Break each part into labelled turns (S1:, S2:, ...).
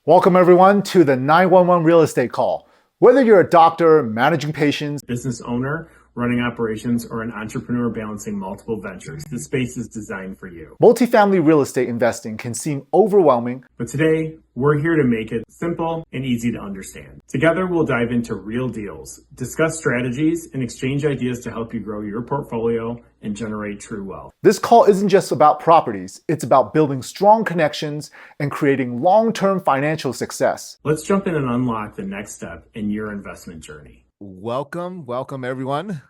S1: Welcome everyone to the 911 real estate call. Whether you're a doctor, managing patients,
S2: business owner, running operations, or an entrepreneur balancing multiple ventures, this space is designed for you.
S1: multifamily real estate investing can seem overwhelming,
S2: But today, we're here to make it simple and easy to understand. Together, we'll dive into real deals, discuss strategies, and exchange ideas to help you grow your portfolio and generate true wealth.
S1: This call isn't just about properties, it's about building strong connections and creating long-term financial success.
S2: Let's jump in and unlock the next step in your investment journey.
S3: Welcome everyone.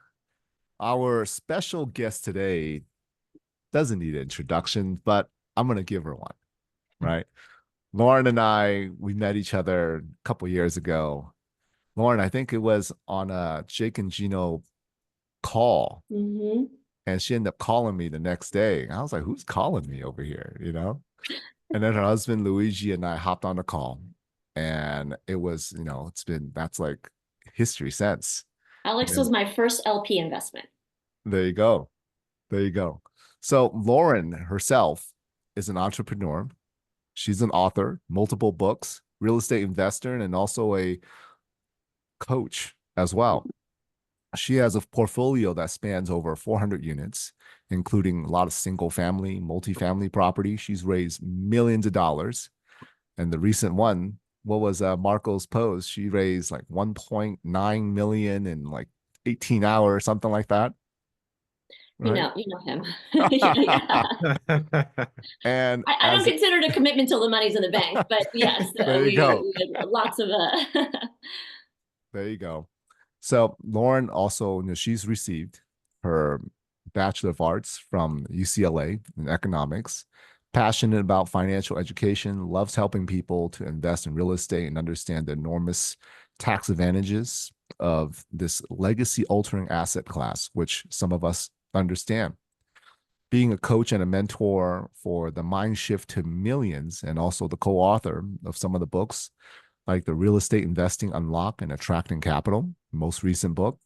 S3: Our special guest today doesn't need an introduction, but I'm going to give her one, right? Lauren and we met each other a couple years ago. Lauren, I think it was on a Jake and Gino call.
S4: Mm-hmm.
S3: And she ended up calling me the next day. I was like, who's calling me over here, And then her husband, Luigi, and I hopped on the call. And it was, that's like history since.
S4: Alex was my first LP investment.
S3: There you go. So Lauren herself is an entrepreneur. She's an author, multiple books, real estate investor, and also a coach as well. She has a portfolio that spans over 400 units, including a lot of single family, multifamily property. She's raised millions of dollars. And the recent one, what was Marco's post? She raised like 1.9 million in like 18 hours, something like that.
S4: Right? You know him.
S3: And
S4: I don't consider it a commitment till the money's in the bank, but yes, we had lots of
S3: There you go. So Lauren also, she's received her Bachelor of Arts from UCLA in economics, passionate about financial education, loves helping people to invest in real estate and understand the enormous tax advantages of this legacy altering asset class, which some of us understand. Being a coach and a mentor for the Mind Shift to Millions, and also the co-author of some of the books like the Real Estate Investing Unlock and Attracting Capital, most recent book.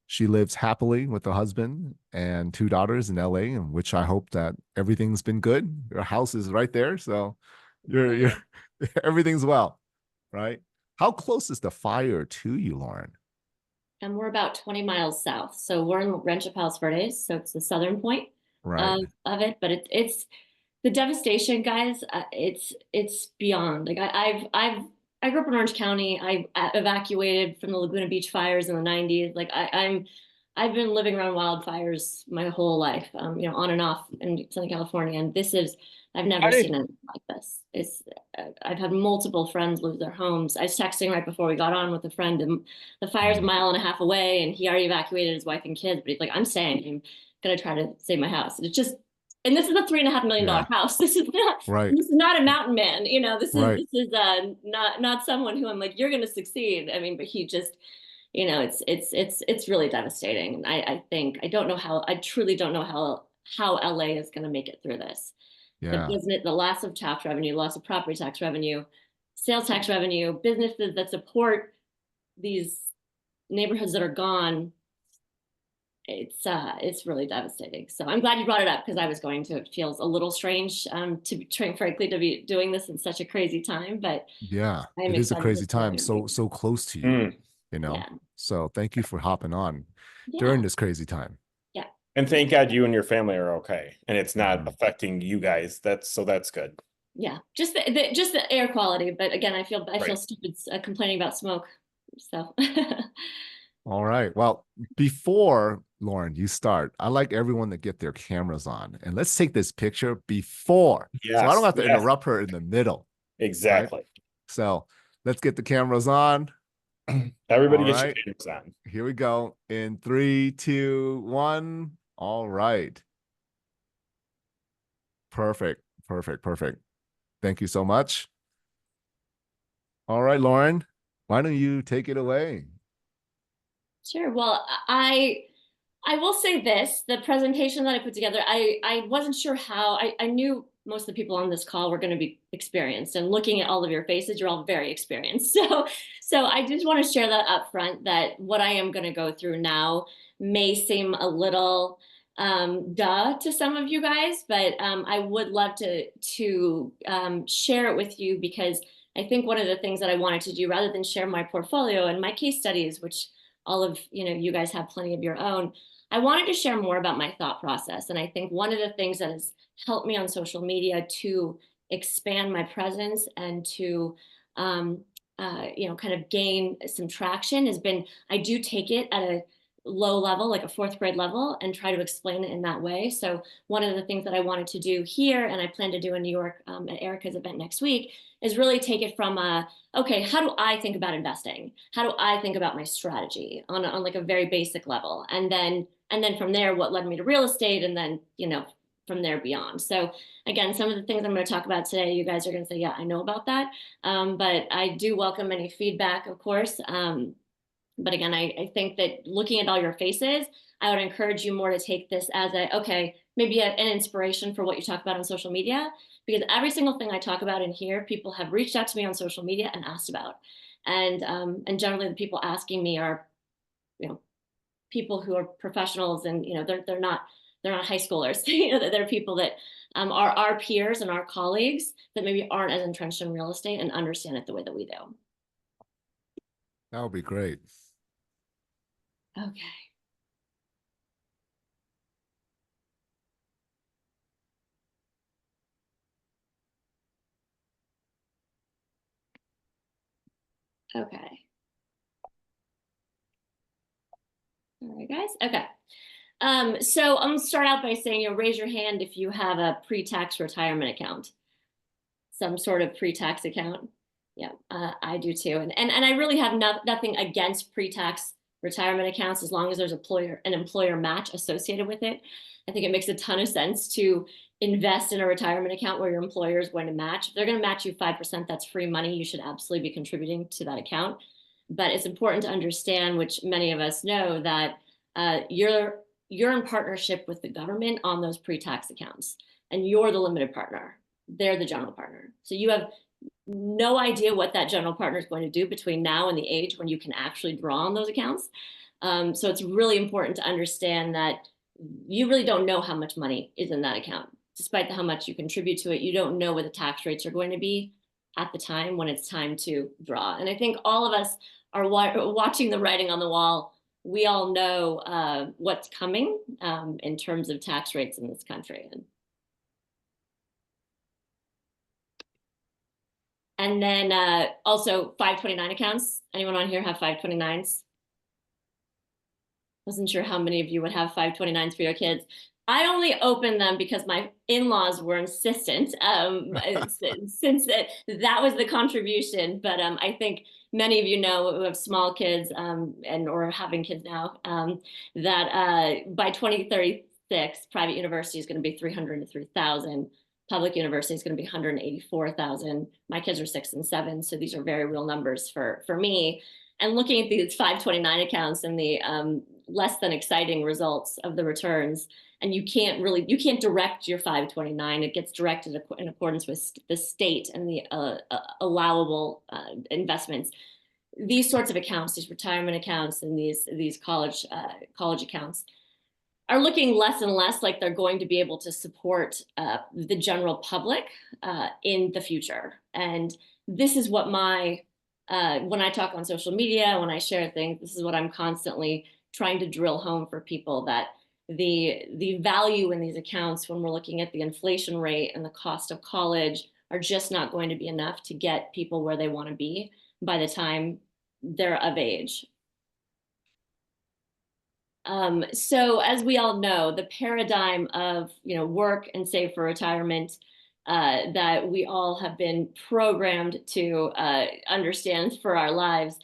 S3: She lives happily with a husband and 2 daughters in LA, in which I hope that everything's been good. Your house is right there, so you're everything's well, right? How close is the fire to you, Lauren?
S4: And we're about 20 miles south. So we're in Rancho Palos Verdes, so it's the southern point of it. But it's the devastation, guys. It's beyond. Like I grew up in Orange County. I evacuated from the Laguna Beach fires in the 90s. Like I've been living around wildfires my whole life, on and off in Southern California. And I've never seen anything like this. I've had multiple friends lose their homes. I was texting right before we got on with a friend, and the fire's a mile and a half away, and he already evacuated his wife and kids. But he's like, I'm staying. I'm gonna try to save my house. And this is a $3.5 million house. This is not a mountain man. This is not someone who I'm like, you're going to succeed. I mean, but he just, it's really devastating. And I don't know I truly don't know how LA is going to make it through this.
S3: Yeah.
S4: The loss of tax revenue, loss of property tax revenue, sales tax revenue, businesses that support these neighborhoods that are gone. It's really devastating. So I'm glad you brought it up, because I was going to. It feels a little strange, frankly, to be doing this in such a crazy time. But
S3: yeah, it is a crazy time. So close to you, Yeah. So thank you for hopping on during this crazy time.
S4: Yeah.
S5: And thank God you and your family are okay, and it's not affecting you guys. That's good.
S4: Yeah, just the air quality. But again, I feel stupid complaining about smoke. So.
S3: All right. Well, before Lauren, you start, I like everyone to get their cameras on, and let's take this picture before.
S5: Yes,
S3: so I don't have to interrupt her in the middle.
S5: Exactly.
S3: Right? So let's get the cameras on.
S5: Everybody get your cameras on.
S3: Here we go. In 3, 2, 1. All right. Perfect. Thank you so much. All right, Lauren, why don't you take it away?
S4: Sure. Well, I will say this, the presentation that I put together, I wasn't sure how. I knew most of the people on this call were going to be experienced, and looking at all of your faces, you're all very experienced. So I just want to share that up front, that what I am going to go through now may seem a little duh to some of you guys, but I would love to share it with you, because I think one of the things that I wanted to do, rather than share my portfolio and my case studies, which all of you guys have plenty of your own, I wanted to share more about my thought process. And I think one of the things that has helped me on social media to expand my presence and to kind of gain some traction has been, I do take it at a low level, like a fourth grade level, and try to explain it in that way. So one of the things that I wanted to do here, and I plan to do in New York at Erica's event next week, is really take it from okay, how do I think about investing? How do I think about my strategy on like a very basic level? And then from there, what led me to real estate, and then, from there beyond. So again, some of the things I'm going to talk about today, you guys are going to say, yeah, I know about that. But I do welcome any feedback, of course. But again, I think that looking at all your faces, I would encourage you more to take this as maybe an inspiration for what you talk about on social media, because every single thing I talk about in here, people have reached out to me on social media and asked about. And generally the people asking me are, people who are professionals, and, they're not high schoolers. They're people that are our peers and our colleagues that maybe aren't as entrenched in real estate and understand it the way that we do.
S3: That would be great.
S4: Okay. Okay. All right, guys. Okay. So I'm gonna start out by saying, raise your hand if you have a pre-tax retirement account, some sort of pre-tax account. Yeah, I do too. And I really have nothing against pre-tax retirement accounts, as long as there's an employer match associated with it. I think it makes a ton of sense to invest in a retirement account where your employer is going to match. If they're going to match you 5%, that's free money. You should absolutely be contributing to that account. But it's important to understand, which many of us know, that you're in partnership with the government on those pre-tax accounts, and you're the limited partner. They're the general partner. So you have no idea what that general partner is going to do between now and the age when you can actually draw on those accounts. So it's really important to understand that you really don't know how much money is in that account. Despite how much you contribute to it, you don't know what the tax rates are going to be at the time when it's time to draw. And I think all of us are watching the writing on the wall. We all know what's coming in terms of tax rates in this country. And then also 529 accounts. Anyone on here have 529s? Wasn't sure how many of you would have 529s for your kids. I only opened them because my in-laws were insistent, since that was the contribution. But I think many of you know, who have small kids or having kids now, that by 2036, private university is going to be 303,000. Public university is going to be 184,000. My kids are 6 and 7, so these are very real numbers for me. And looking at these 529 accounts and the less than exciting results of the returns, and you can't direct your 529. It gets directed in accordance with the state and the allowable investments. These sorts of accounts, these retirement accounts, and these college accounts, are looking less and less like they're going to be able to support the general public in the future. And this is what when I talk on social media, when I share things, this is what I'm constantly trying to drill home for people, that the value in these accounts, when we're looking at the inflation rate and the cost of college, are just not going to be enough to get people where they want to be by the time they're of age. So as we all know, the paradigm of work and save for retirement that we all have been programmed to understand for our lives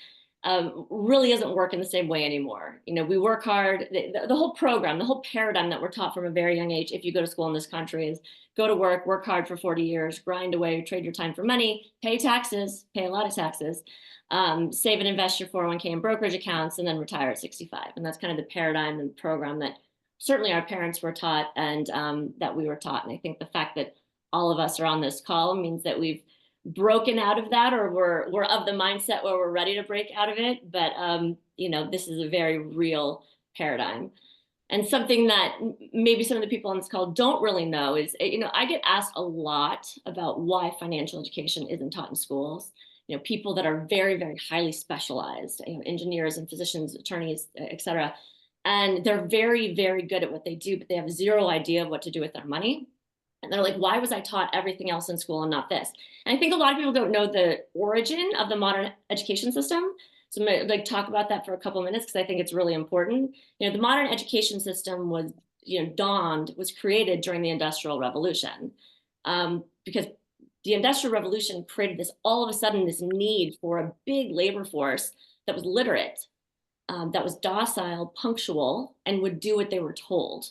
S4: really isn't working the same way anymore. We work hard. The whole program, the whole paradigm that we're taught from a very young age, if you go to school in this country, is go to work hard for 40 years, grind away, trade your time for money, pay taxes, pay a lot of taxes, save and invest your 401k and brokerage accounts, and then retire at 65. And that's kind of the paradigm and program that certainly our parents were taught, and that we were taught. And I think the fact that all of us are on this call means that we've broken out of that, or we're of the mindset where we're ready to break out of it. But this is a very real paradigm. And something that maybe some of the people on this call don't really know is, I get asked a lot about why financial education isn't taught in schools. People that are very, very highly specialized, engineers and physicians, attorneys, et cetera. And they're very, very good at what they do, but they have zero idea of what to do with their money. And they're like, why was I taught everything else in school and not this? And I think a lot of people don't know the origin of the modern education system. So I'm gonna like talk about that for a couple of minutes because I think it's really important. The modern education system was, was created during the Industrial Revolution, because the Industrial Revolution created this, all of a sudden, this need for a big labor force that was literate, that was docile, punctual, and would do what they were told.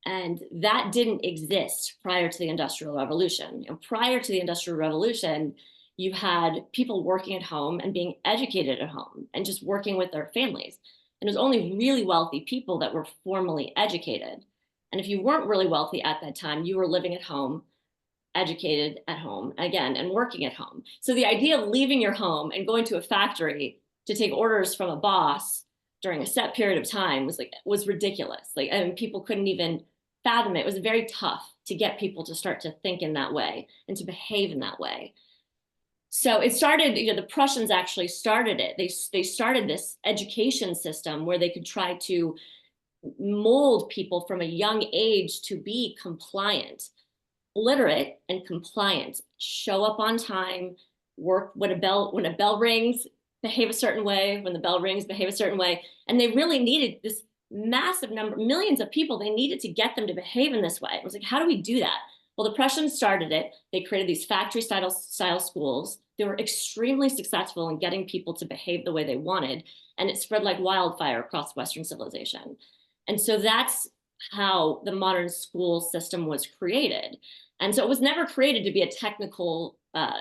S4: And that didn't exist prior to the Industrial Revolution. Prior to the Industrial Revolution, you had people working at home and being educated at home and just working with their families. And it was only really wealthy people that were formally educated. And if you weren't really wealthy at that time, you were living at home, educated at home again, and working at home. So the idea of leaving your home and going to a factory to take orders from a boss during a set period of time was ridiculous. People couldn't even fathom it. It was very tough to get people to start to think in that way and to behave in that way. So it started, the Prussians actually started it. They started this education system where they could try to mold people from a young age to be compliant, literate and compliant, show up on time, work when a bell rings, behave a certain way, when the bell rings, behave a certain way. And they really needed this massive number, millions of people, they needed to get them to behave in this way. It was like, how do we do that? Well, the Prussians started it. They created these factory style schools. They were extremely successful in getting people to behave the way they wanted. And it spread like wildfire across Western civilization. And so that's how the modern school system was created. And so it was never created to be a technical, a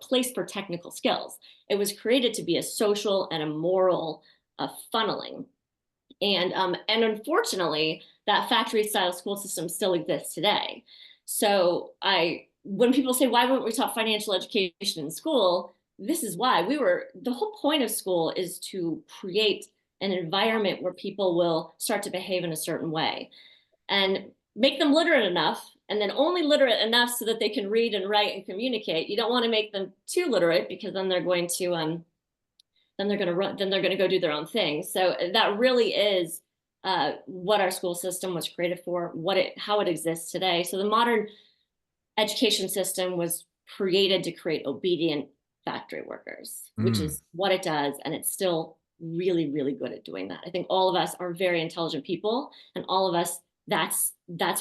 S4: place for technical skills. It was created to be a social and a moral funneling. And unfortunately, that factory style school system still exists today. So when people say, why weren't we taught financial education in school? This is why. The whole point of school is to create an environment where people will start to behave in a certain way and make them literate enough, and then only literate enough so that they can read and write and communicate. You don't want to make them too literate because then they're going to go do their own thing. So that really is what our school system was created for, how it exists today. So the modern education system was created to create obedient factory workers, which is what it does, and it's still really, really good at doing that. I think all of us are very intelligent people, and all of us, that's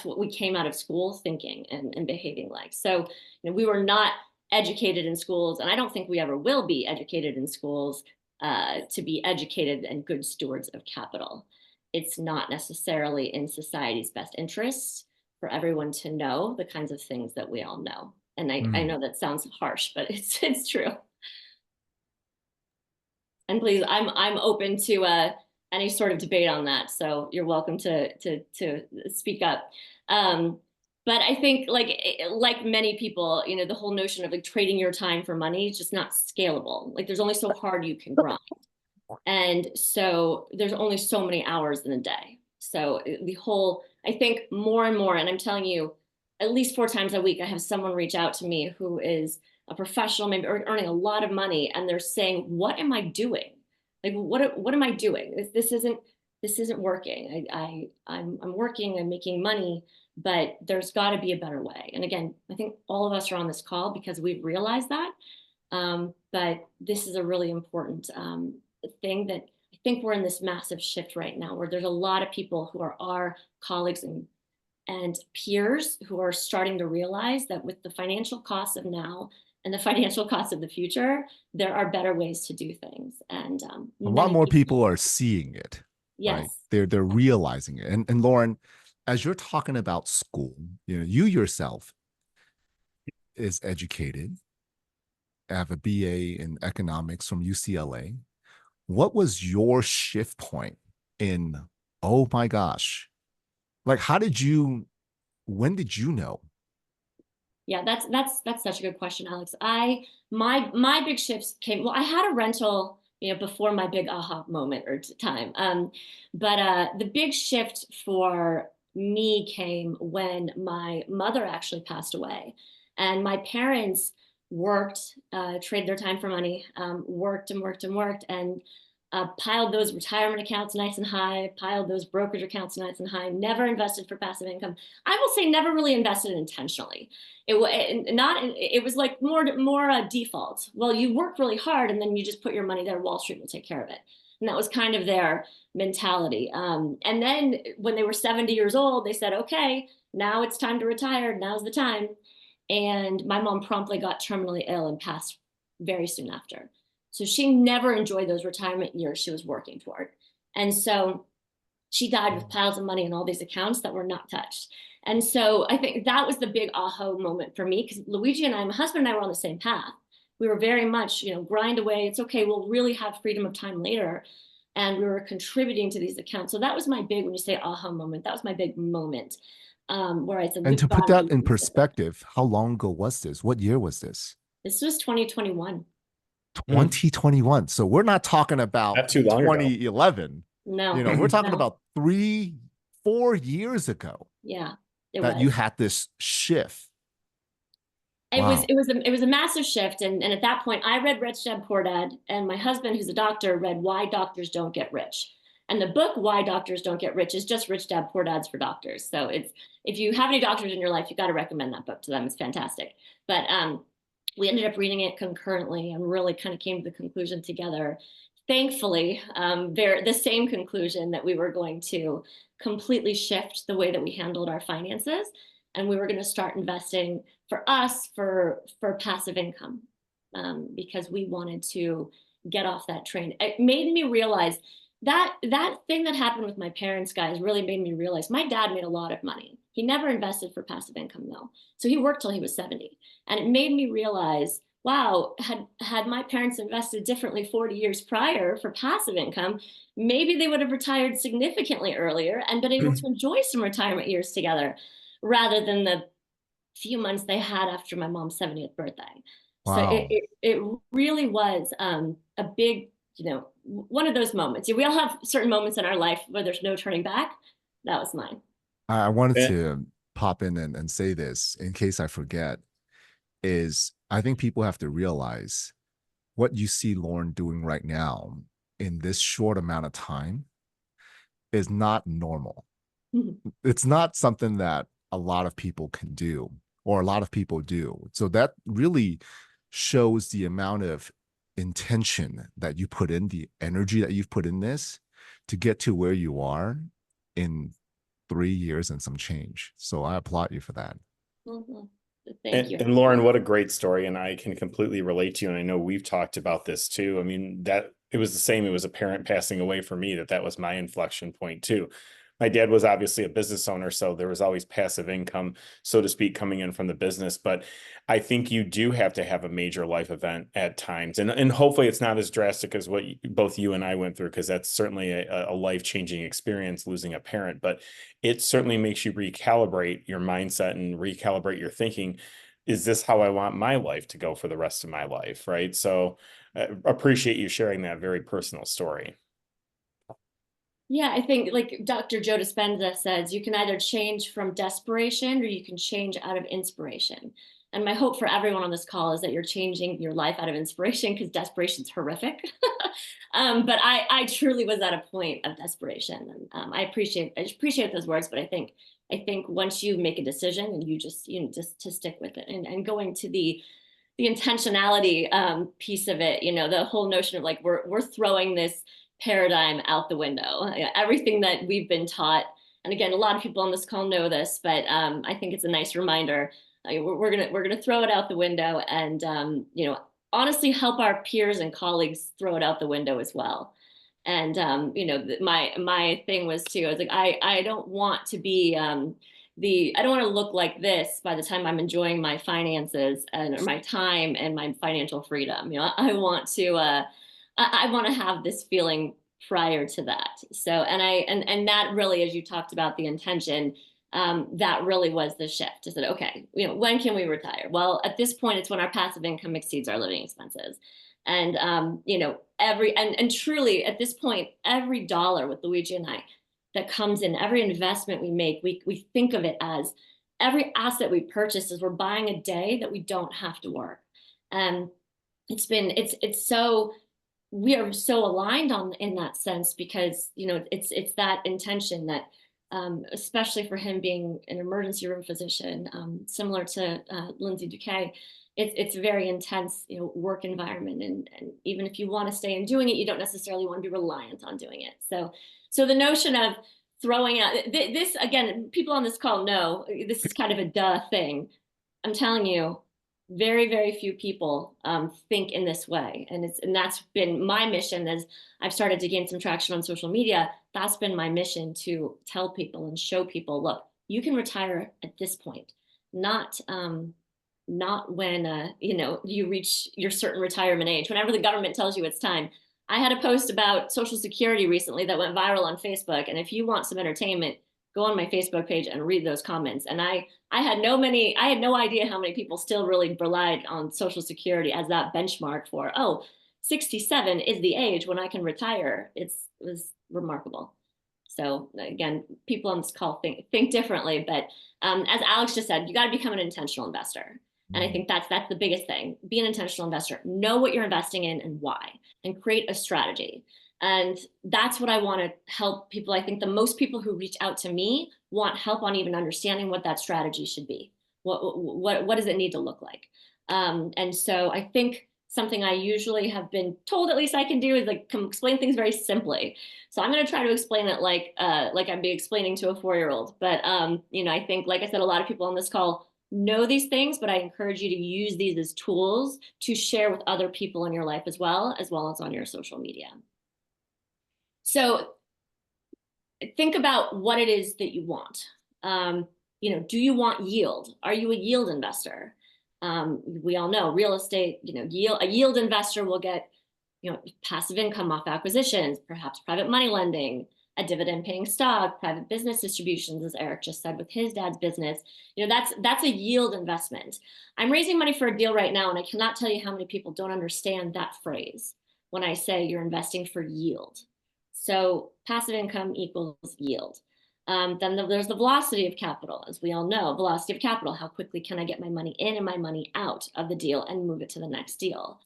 S4: what we came out of school thinking and behaving like. So we were not educated in schools, and I don't think we ever will be educated in schools to be educated and good stewards of capital. It's not necessarily in society's best interests for everyone to know the kinds of things that we all know. And I know that sounds harsh, but it's true. And please, I'm open to any sort of debate on that. So you're welcome to speak up. But I think like many people, the whole notion of like trading your time for money is just not scalable. Like there's only so hard you can grind. And so there's only so many hours in a day. So I think more and more, and I'm telling you, at least 4 times a week, I have someone reach out to me who is a professional, maybe earning a lot of money, and they're saying, what am I doing? Like, what am I doing? This isn't working. I'm working, I'm making money, but there's got to be a better way. And again, I think all of us are on this call because we've realized that. But this is a really important thing that I think we're in this massive shift right now, where there's a lot of people who are our colleagues and peers who are starting to realize that with the financial costs of now and the financial costs of the future, there are better ways to do things. And
S3: a lot more people are seeing it.
S4: Yes.
S3: Right? They're realizing it. And Lauren, as you're talking about school, you yourself is educated, have a BA in economics from UCLA. What was your shift point in, oh my gosh, like when did you know?
S4: Yeah, that's such a good question, Alex. My big shifts came, well, I had a rental, before my big aha moment or time. But the big shift for me came when my mother actually passed away. And my parents worked, traded their time for money, worked and worked and worked, and piled those retirement accounts nice and high, piled those brokerage accounts nice and high, never invested for passive income. I will say never really invested intentionally. It was like more default. Well, you work really hard and then you just put your money there. Wall Street will take care of it. And that was kind of their mentality. And then when they were 70 years old, they said, okay, now it's time to retire. Now's the time. And my mom promptly got terminally ill and passed very soon after. So she never enjoyed those retirement years she was working toward. And so she died with piles of money in all these accounts that were not touched. And so I think that was the big aha moment for me, because Luigi and I, my husband and I, were on the same path. We were very much, grind away. It's okay. We'll really have freedom of time later. And we were contributing to these accounts. So that was my big, when you say aha moment, that was my big moment. Where I said,
S3: and to put that in perspective, how long ago was this? What year was this?
S4: This was 2021.
S3: 2021. So we're not talking about
S5: not too long
S3: 2011.
S4: No,
S3: we're talking about 3-4 years ago.
S4: Yeah,
S3: you had this shift.
S4: It was a massive shift, and at that point, I read Rich Dad Poor Dad, and my husband, who's a doctor, read Why Doctors Don't Get Rich. And the book Why Doctors Don't Get Rich is just Rich Dad Poor Dads for doctors. So if you have any doctors in your life, you got to recommend that book to them. It's fantastic. But we ended up reading it concurrently and really kind of came to the conclusion together. Thankfully, they're the same conclusion, that we were going to completely shift the way that we handled our finances, and we were going to start investing for us for passive income, because we wanted to get off that train. It made me realize that thing that happened with my parents, guys, really made me realize my dad made a lot of money. He never invested for passive income, though. So he worked till he was 70. And it made me realize, wow, had my parents invested differently 40 years prior for passive income, maybe they would have retired significantly earlier and been able to enjoy some retirement years together, rather than the few months they had after my mom's 70th birthday. Wow. So it really was a big, one of those moments. We all have certain moments in our life where there's no turning back. That was mine.
S3: I wanted to pop in and say this in case I forget, is I think people have to realize what you see Lauren doing right now in this short amount of time is not normal. Mm-hmm. It's not something that a lot of people can do, or a lot of people do. So that really shows the amount of intention that you put in, the energy that you've put in this to get to where you are in 3 years and some change. So I applaud you for that.
S4: Mm-hmm. Thank you.
S5: And Lauren, what a great story. And I can completely relate to you. And I know we've talked about this too. I mean, that it was the same. It was a parent passing away for me that was my inflection point too. My dad was obviously a business owner, so there was always passive income, so to speak, coming in from the business. But I think you do have to have a major life event at times. And hopefully it's not as drastic as what both you and I went through, because that's certainly a life-changing experience, losing a parent. But it certainly makes you recalibrate your mindset and recalibrate your thinking. Is this how I want my life to go for the rest of my life, right? So appreciate you sharing that very personal story.
S4: Yeah, I think like Dr. Joe Dispenza says, you can either change from desperation or you can change out of inspiration. And my hope for everyone on this call is that you're changing your life out of inspiration, because desperation is horrific. But I truly was at a point of desperation. And I appreciate those words. But I think once you make a decision and you just to stick with it, and going to the intentionality piece of it, the whole notion of like we're throwing this paradigm out the window. Everything that we've been taught, and again, a lot of people on this call know this, but I think it's a nice reminder. We're gonna throw it out the window, and honestly, help our peers and colleagues throw it out the window as well. And my thing was too. I was like, I don't want to be I don't want to look like this by the time I'm enjoying my finances and my time and my financial freedom. I want to have this feeling prior to that. So, and that really, as you talked about the intention, that really was the shift. I said, okay, when can we retire? Well, at this point, it's when our passive income exceeds our living expenses. And, and truly at this point, every dollar with Luigi and I that comes in, every investment we make, we think of it as every asset we purchase as we're buying a day that we don't have to work. And it's so, we are so aligned in that sense, because, it's that intention that, especially for him being an emergency room physician, similar to Lindsay Duque, it's a very intense, work environment. And even if you want to stay in doing it, you don't necessarily want to be reliant on doing it. So the notion of throwing out this, again, people on this call know this is kind of a duh thing. I'm telling you, very, very few people think in this way. And that's been my mission as I've started to gain some traction on social media. That's been my mission, to tell people and show people, look, you can retire at this point, not when you reach your certain retirement age, whenever the government tells you it's time. I had a post about Social Security recently that went viral on Facebook. And if you want some entertainment, go on my Facebook page and read those comments. And I had no idea how many people still really relied on Social Security as that benchmark for, 67 is the age when I can retire. It was remarkable. So again, people on this call think differently, but as Alex just said, you got to become an intentional investor. And I think that's the biggest thing. Be an intentional investor. Know what you're investing in and why, and create a strategy. And that's what I want to help people. I think the most people who reach out to me want help on even understanding what that strategy should be. What does it need to look like? And so I think something I usually have been told, at least I can do, is explain things very simply. So I'm going to try to explain it like I'd be explaining to a 4-year-old. But I think, like I said, a lot of people on this call know these things, but I encourage you to use these as tools to share with other people in your life as well as on your social media. So think about what it is that you want. Do you want yield? Are you a yield investor? We all know real estate, a yield investor will get, passive income off acquisitions, perhaps private money lending, a dividend paying stock, private business distributions, as Eric just said with his dad's business. That's a yield investment. I'm raising money for a deal right now, and I cannot tell you how many people don't understand that phrase when I say you're investing for yield. So passive income equals yield. Then there's the velocity of capital. As we all know, velocity of capital, how quickly can I get my money in and my money out of the deal and move it to the next deal?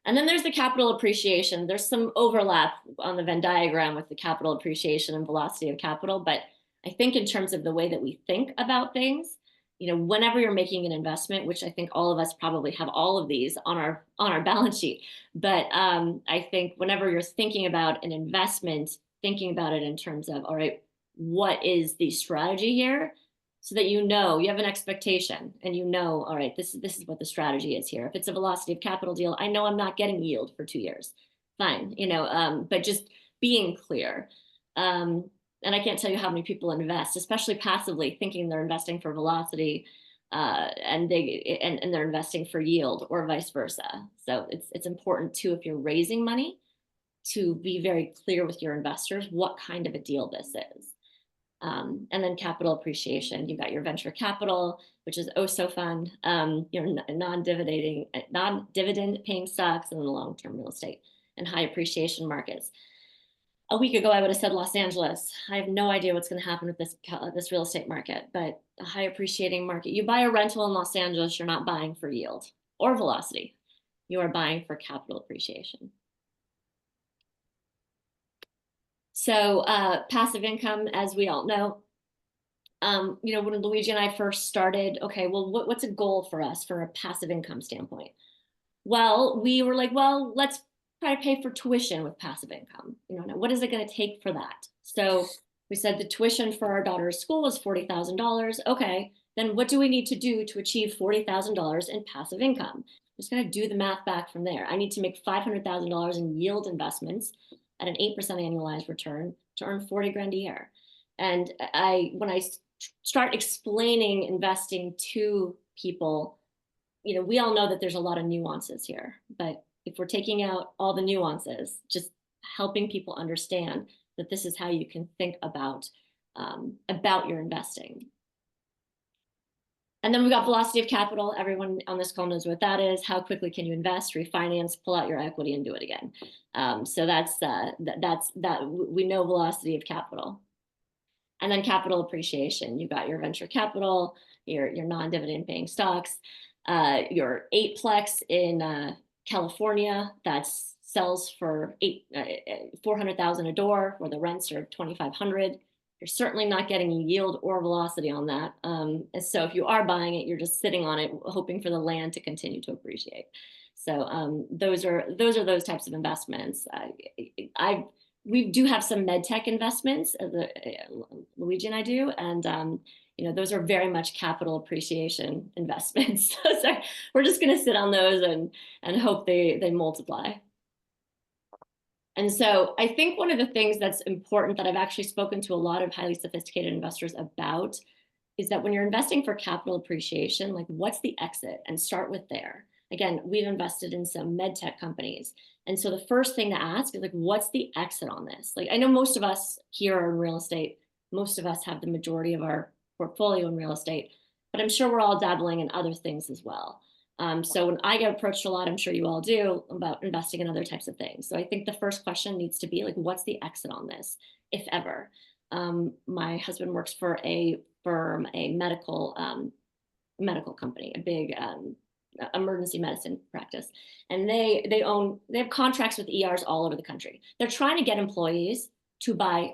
S4: And then there's the capital appreciation. There's some overlap on the Venn diagram with the capital appreciation and velocity of capital. But I think in terms of the way that we think about things, whenever you're making an investment, which I think all of us probably have all of these on our balance sheet. But I think whenever you're thinking about an investment, thinking about it in terms of, all right, what is the strategy here? So that you have an expectation and all right, this is what the strategy is here. If it's a velocity of capital deal, I know I'm not getting yield for 2 years. Fine, but just being clear. And I can't tell you how many people invest, especially passively, thinking they're investing for velocity, and they're investing for yield, or vice versa. So it's important too, if you're raising money, to be very clear with your investors what kind of a deal this is. And then capital appreciation. You've got your venture capital, which is oh so fun. Your non-dividend paying stocks, and then the long-term real estate and high appreciation markets. A week ago, I would have said Los Angeles. I have no idea what's going to happen with this real estate market, but a high appreciating market. You buy a rental in Los Angeles, you're not buying for yield or velocity. You are buying for capital appreciation. So passive income, as we all know, when Luigi and I first started, okay, well, what's a goal for us from a passive income standpoint? Well, we were like, well, let's try to pay for tuition with passive income. What is it going to take for that? So we said the tuition for our daughter's school was $40,000. Okay, then what do we need to do to achieve $40,000 in passive income? I'm just going to do the math back from there. I need to make $500,000 in yield investments at an 8% annualized return to earn 40 grand a year. And when I start explaining investing to people, we all know that there's a lot of nuances here, but if we're taking out all the nuances, just helping people understand that this is how you can think about your investing. And then we've got velocity of capital. Everyone on this call knows what that is. How quickly can you invest, refinance, pull out your equity, and do it again? So that's we know velocity of capital. And then capital appreciation. You've got your venture capital, your non-dividend paying stocks, your 8plex in California that sells for $400,000 a door, where the rents are $2,500. You're certainly not getting yield or velocity on that. So if you are buying it, you're just sitting on it, hoping for the land to continue to appreciate. So those are those types of investments. We do have some med tech investments, Luigi and I do, and those are very much capital appreciation investments. So we're just going to sit on those and hope they multiply. And so I think one of the things that's important that I've actually spoken to a lot of highly sophisticated investors about is that when you're investing for capital appreciation, like what's the exit, and start with there. Again, we've invested in some med tech companies. And so the first thing to ask is like, what's the exit on this? Like, I know most of us here are in real estate. Most of us have the majority of our portfolio in real estate, but I'm sure we're all dabbling in other things as well. So when I get approached a lot, I'm sure you all do, about investing in other types of things. So I think the first question needs to be like, what's the exit on this, if ever? My husband works for a firm, a medical company, a big emergency medicine practice, and they have contracts with ERs all over the country. They're trying to get employees to buy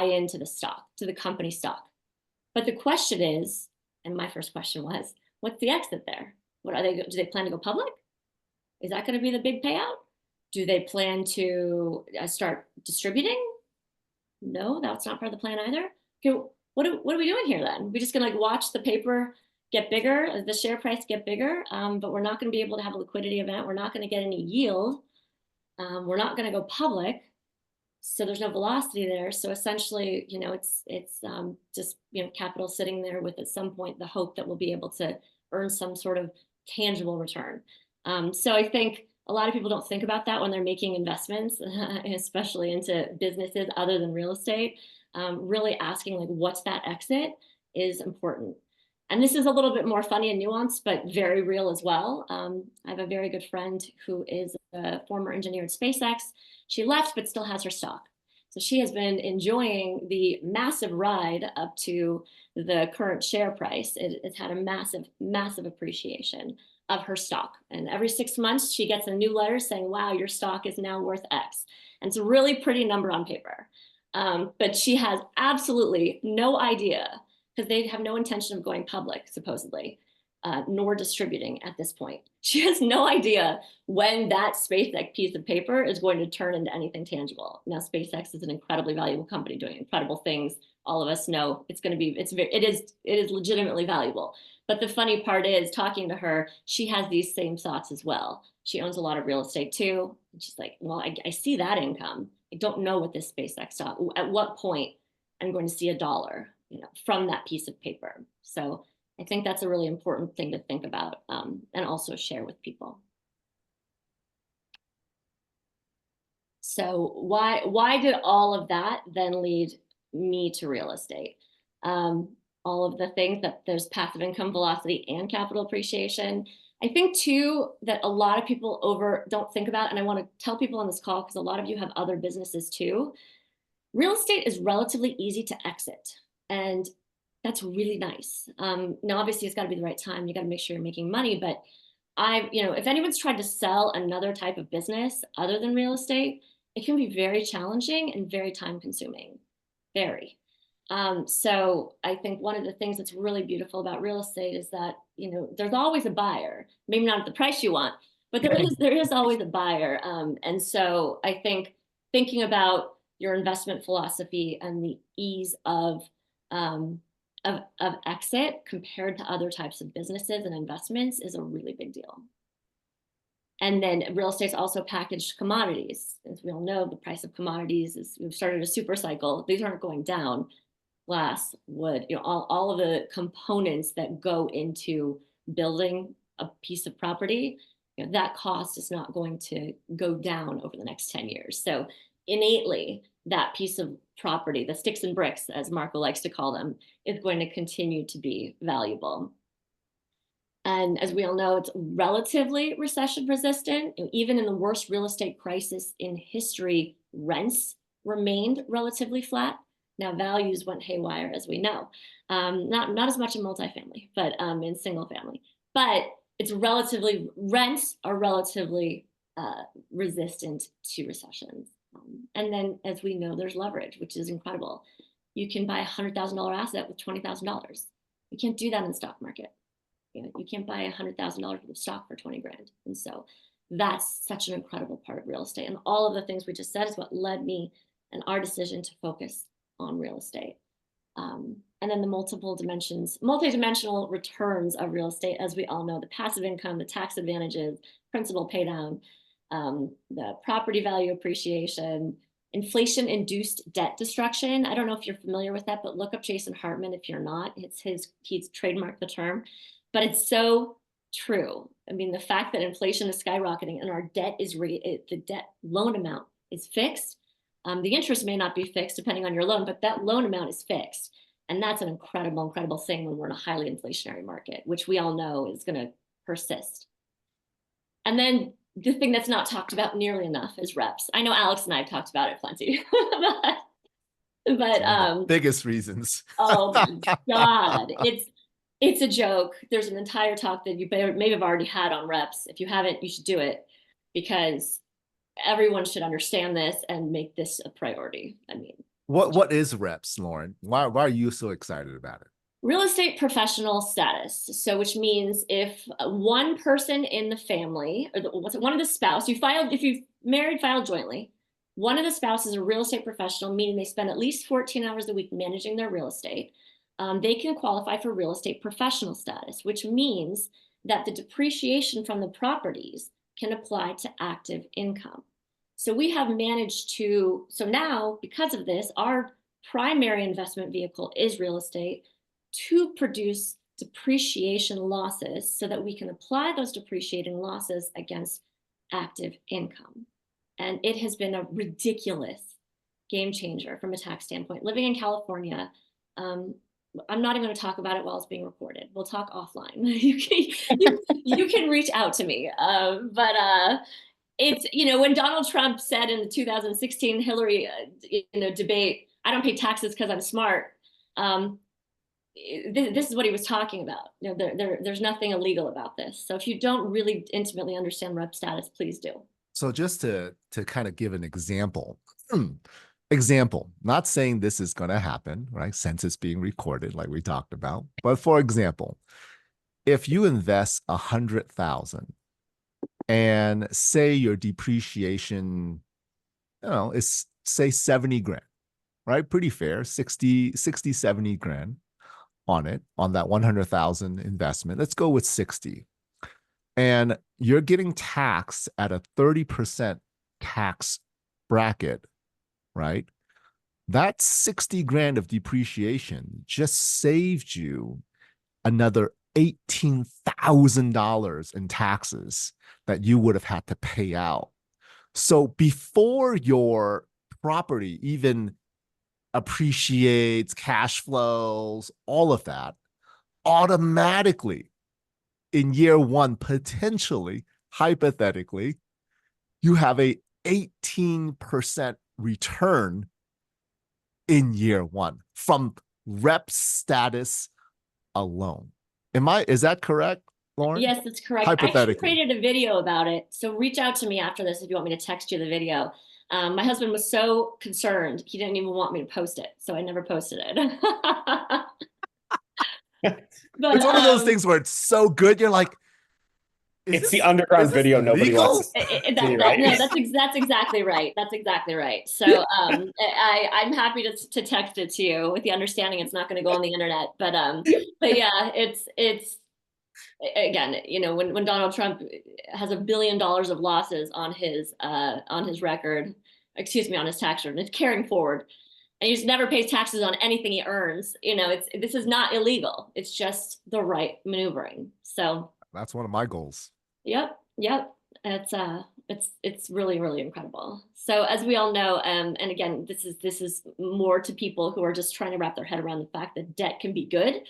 S4: into the stock, to the company stock. But the question is, and my first question was, what's the exit there? Do they plan to go public? Is that going to be the big payout? Do they plan to start distributing? No, that's not part of the plan either. Okay, what are we doing here then? We're just going to like watch the paper get bigger, the share price get bigger, but we're not going to be able to have a liquidity event. We're not going to get any yield. We're not going to go public. So there's no velocity there. So essentially, it's just, capital sitting there with at some point the hope that we'll be able to earn some sort of tangible return. So I think a lot of people don't think about that when they're making investments, especially into businesses other than real estate. Really asking like, what's that exit is important. And this is a little bit more funny and nuanced, but very real as well. I have a very good friend who is a former engineer at SpaceX. She left, but still has her stock. So she has been enjoying the massive ride up to the current share price. It's had a massive, massive appreciation of her stock. And every 6 months, she gets a new letter saying, wow, your stock is now worth X. And it's a really pretty number on paper. But she has absolutely no idea, because they have no intention of going public, supposedly, nor distributing at this point. She has no idea when that SpaceX piece of paper is going to turn into anything tangible. Now, SpaceX is an incredibly valuable company doing incredible things. All of us know it is legitimately valuable. But the funny part is, talking to her, she has these same thoughts as well. She owns a lot of real estate too. And she's like, well, I see that income. I don't know what this SpaceX stock, at what point I'm going to see $1, from that piece of paper. So I think that's a really important thing to think about, and also share with people. So why did all of that then lead me to real estate? All of the things that there's passive income, velocity, and capital appreciation. I think too that a lot of people don't think about, and I want to tell people on this call, because a lot of you have other businesses too. Real estate is relatively easy to exit, and that's really nice. Now, obviously, it's got to be the right time. You got to make sure you're making money. But if anyone's tried to sell another type of business other than real estate, it can be very challenging and very time consuming. Very. So I think one of the things that's really beautiful about real estate is that, there's always a buyer, maybe not at the price you want, but there is always a buyer. And so I think thinking about your investment philosophy and the ease of exit compared to other types of businesses and investments is a really big deal. And then real estate's also packaged commodities. As we all know, the price of commodities we've started a super cycle. These aren't going down. Glass, wood, all of the components that go into building a piece of property, that cost is not going to go down over the next 10 years. So innately, that piece of property, the sticks and bricks, as Marco likes to call them, is going to continue to be valuable. And as we all know, it's relatively recession resistant. Even in the worst real estate crisis in history, rents remained relatively flat. Now values went haywire, as we know. Not as much in multifamily, but in single family. But rents are relatively resistant to recessions. And then, as we know, there's leverage, which is incredible. You can buy a $100,000 asset with $20,000. You can't do that in the stock market. You can't buy $100,000 worth of stock for 20 grand. And so that's such an incredible part of real estate. And all of the things we just said is what led me and our decision to focus on real estate. And then the multidimensional returns of real estate, as we all know, the passive income, the tax advantages, principal pay down, the property value appreciation, inflation-induced debt destruction. I don't know if you're familiar with that, but look up Jason Hartman if you're not. He's trademarked the term, but it's so true. I mean, the fact that inflation is skyrocketing and our debt the debt loan amount is fixed. The interest may not be fixed depending on your loan, but that loan amount is fixed. And that's an incredible, incredible thing when we're in a highly inflationary market, which we all know is going to persist. And then the thing that's not talked about nearly enough is reps. I know Alex and I have talked about it plenty, but
S3: biggest reasons.
S4: Oh my God, it's a joke. There's an entire talk that you may have already had on reps. If you haven't, you should do it, because everyone should understand this and make this a priority. I mean,
S3: what is reps, Lauren? Why are you so excited about it?
S4: Real estate professional status. So, which means if one person in the family, or one of the spouse, if you married, filed jointly, one of the spouses is a real estate professional, meaning they spend at least 14 hours a week managing their real estate. They can qualify for real estate professional status, which means that the depreciation from the properties can apply to active income. So we have managed to, so now because of this, our primary investment vehicle is real estate to produce depreciation losses so that we can apply those depreciating losses against active income. And it has been a ridiculous game changer from a tax standpoint. Living in California, I'm not even going to talk about it while it's being recorded. We'll talk offline. You can reach out to me. But it's, when Donald Trump said in the 2016 Hillary debate, I don't pay taxes because I'm smart. This is what he was talking about. There's nothing illegal about this. So if you don't really intimately understand rep status, please do.
S3: So just to kind of give an example, not saying this is going to happen, right? Since it's being recorded, like we talked about. But for example, if you invest $100,000 and say your depreciation, is say 70 grand, right? Pretty fair, 60, 70 grand on that 100,000 investment. Let's go with 60. And you're getting taxed at a 30% tax bracket, right? That 60 grand of depreciation just saved you another $18,000 in taxes that you would have had to pay out. So before your property even appreciates, cash flows, all of that, automatically in year one, potentially, hypothetically, you have a 18% return in year one from rep status alone. Is that correct, Lauren?
S4: Yes, that's correct.
S3: Hypothetically.
S4: I actually created a video about it. So reach out to me after this if you want me to text you the video. My husband was so concerned, he didn't even want me to post it. So I never posted it. But,
S3: it's one of those things where it's so good, you're like,
S5: it's the underground video nobody wants to see, right?
S4: No, that's exactly right. That's exactly right. So I'm happy to text it to you with the understanding it's not going to go on the internet. But yeah, it's again, when Donald Trump has $1 billion of losses on his record, on his tax return, it's carrying forward. And he just never pays taxes on anything he earns. This is not illegal. It's just the right maneuvering. So
S3: that's one of my goals.
S4: Yep. It's really, really incredible. So as we all know, and again, this is more to people who are just trying to wrap their head around the fact that debt can be good.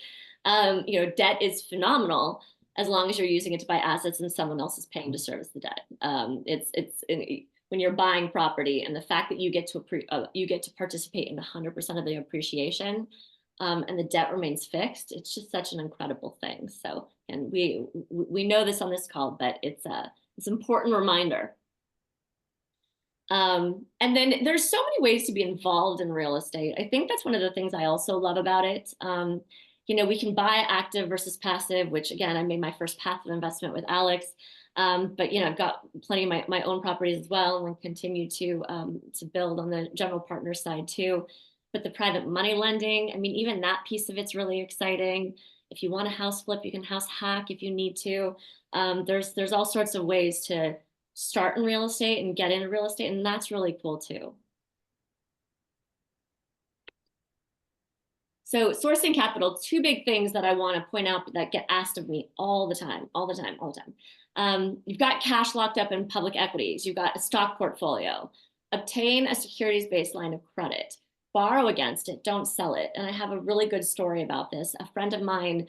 S4: Debt is phenomenal. as long as you're using it to buy assets and someone else is paying to service the debt. When you're buying property, and the fact that you get to participate in 100% of the appreciation, and the debt remains fixed, it's just such an incredible thing. So, and we know this on this call, but it's an important reminder. And then there's so many ways to be involved in real estate. I think that's one of the things I also love about it. We can buy active versus passive, which again, I made my first passive investment with Alex. But I've got plenty of my own properties as well, and continue to build on the general partner side too. But the private money lending, I mean, even that piece of it's really exciting. If you want a house flip, you can house hack if you need to. There's all sorts of ways to start in real estate and get into real estate, and that's really cool too. So sourcing capital, two big things that I want to point out that get asked of me all the time. You've got cash locked up in public equities. You've got a stock portfolio. Obtain a securities-based line of credit. Borrow against it. Don't sell it. And I have a really good story about this. A friend of mine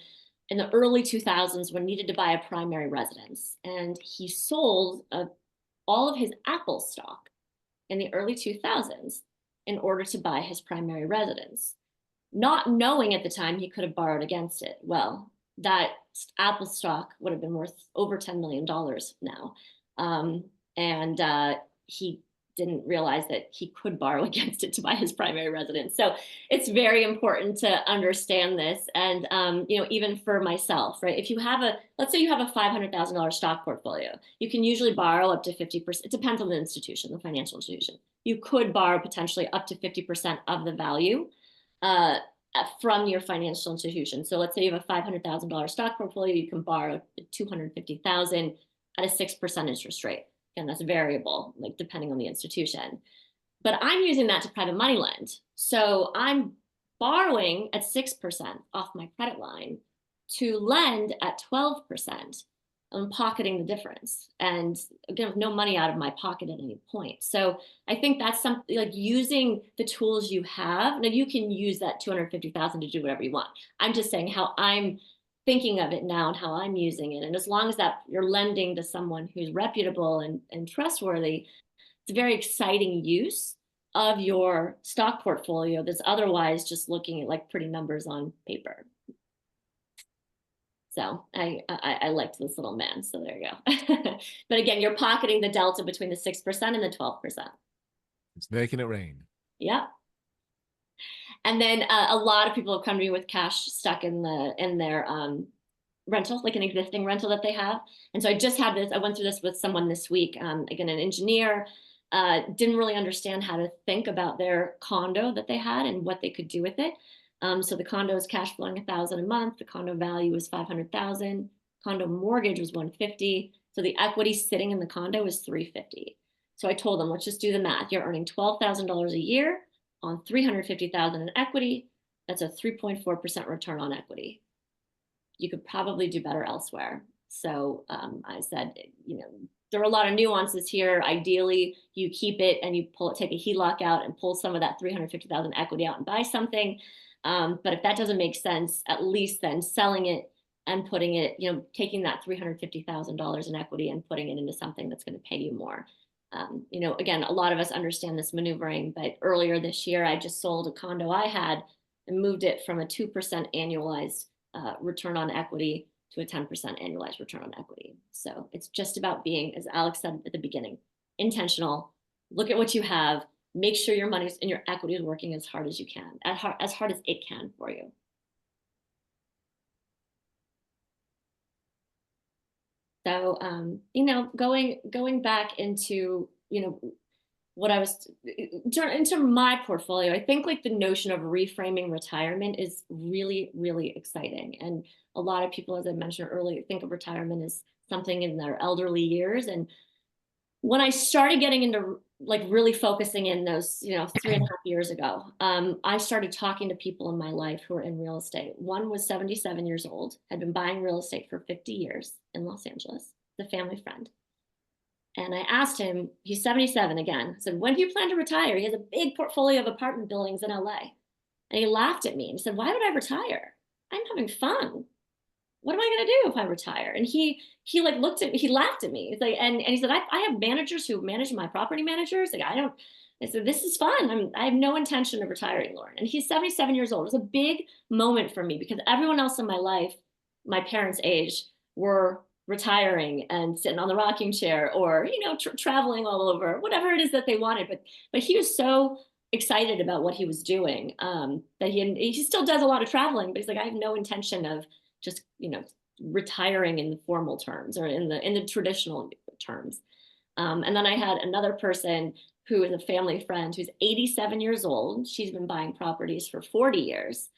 S4: in the early 2000s needed to buy a primary residence, and he sold all of his Apple stock in the early 2000s in order to buy his primary residence, not knowing at the time he could have borrowed against it. Well, that Apple stock would have been worth over $10 million now. And he didn't realize that he could borrow against it to buy his primary residence. So it's very important to understand this. And, even for myself, right? If you have let's say you have a $500,000 stock portfolio, you can usually borrow up to 50%. It depends on the institution, the financial institution. You could borrow potentially up to 50% of the value from your financial institution. So let's say you have a $500,000 stock portfolio, you can borrow $250,000 at a 6% interest rate. Again, that's variable, like depending on the institution. But I'm using that to private money lend. So I'm borrowing at 6% off my credit line to lend at 12%. I'm pocketing the difference, and again, with no money out of my pocket at any point. So I think that's something like using the tools you have. Now you can use that $250,000 to do whatever you want. I'm just saying how I'm thinking of it now and how I'm using it. And as long as that you're lending to someone who's reputable and trustworthy, it's a very exciting use of your stock portfolio that's otherwise just looking at like pretty numbers on paper. So I liked this little man. So there you go. But again, you're pocketing the delta between the 6% and the 12%.
S3: It's making it rain.
S4: Yeah. And then a lot of people have come to me with cash stuck in their rental, like an existing rental that they have. And so I just had this, I went through this with someone this week, again, an engineer, didn't really understand how to think about their condo that they had and what they could do with it. So the condo is cash flowing $1,000 a month. The condo value was $500,000. Condo mortgage was $150,000. So the equity sitting in the condo is $350,000. So I told them, let's just do the math. You're earning $12,000 a year on $350,000 in equity. That's a 3.4% return on equity. You could probably do better elsewhere. So I said, there are a lot of nuances here. Ideally, you keep it and you take a HELOC out and pull some of that $350,000 equity out and buy something. But if that doesn't make sense, at least then selling it and putting it, taking that $350,000 in equity and putting it into something that's going to pay you more. Again, a lot of us understand this maneuvering, but earlier this year, I just sold a condo I had and moved it from a 2% annualized return on equity to a 10% annualized return on equity. So it's just about being, as Alex said at the beginning, intentional. Look at what you have. Make sure your money and your equity is working as hard as you can, as hard as it can for you. So, going back into, what I was into my portfolio, I think like the notion of reframing retirement is really, really exciting. And a lot of people, as I mentioned earlier, think of retirement as something in their elderly years. And when I started getting into like really focusing in those, 3.5 years ago, I started talking to people in my life who are in real estate. One was 77 years old, had been buying real estate for 50 years in Los Angeles, the family friend. And I asked him, he's 77 again. I said, when do you plan to retire? He has a big portfolio of apartment buildings in LA. And he laughed at me and said, why would I retire? I'm having fun. what am I going to do if I retire? And he like looked at me, he laughed at me. It's like, and he said, I have managers who manage my property managers. Like, I said, this is fun. I have no intention of retiring, Lauren. And he's 77 years old. It was a big moment for me because everyone else in my life, my parents' age, were retiring and sitting on the rocking chair or, you know, traveling all over, whatever it is that they wanted. But he was so excited about what he was doing that he still does a lot of traveling, but he's like, I have no intention of just, you know, retiring in the formal terms or in the traditional terms. And then I had another person who is a family friend who's 87 years old. She's been buying properties for 40 years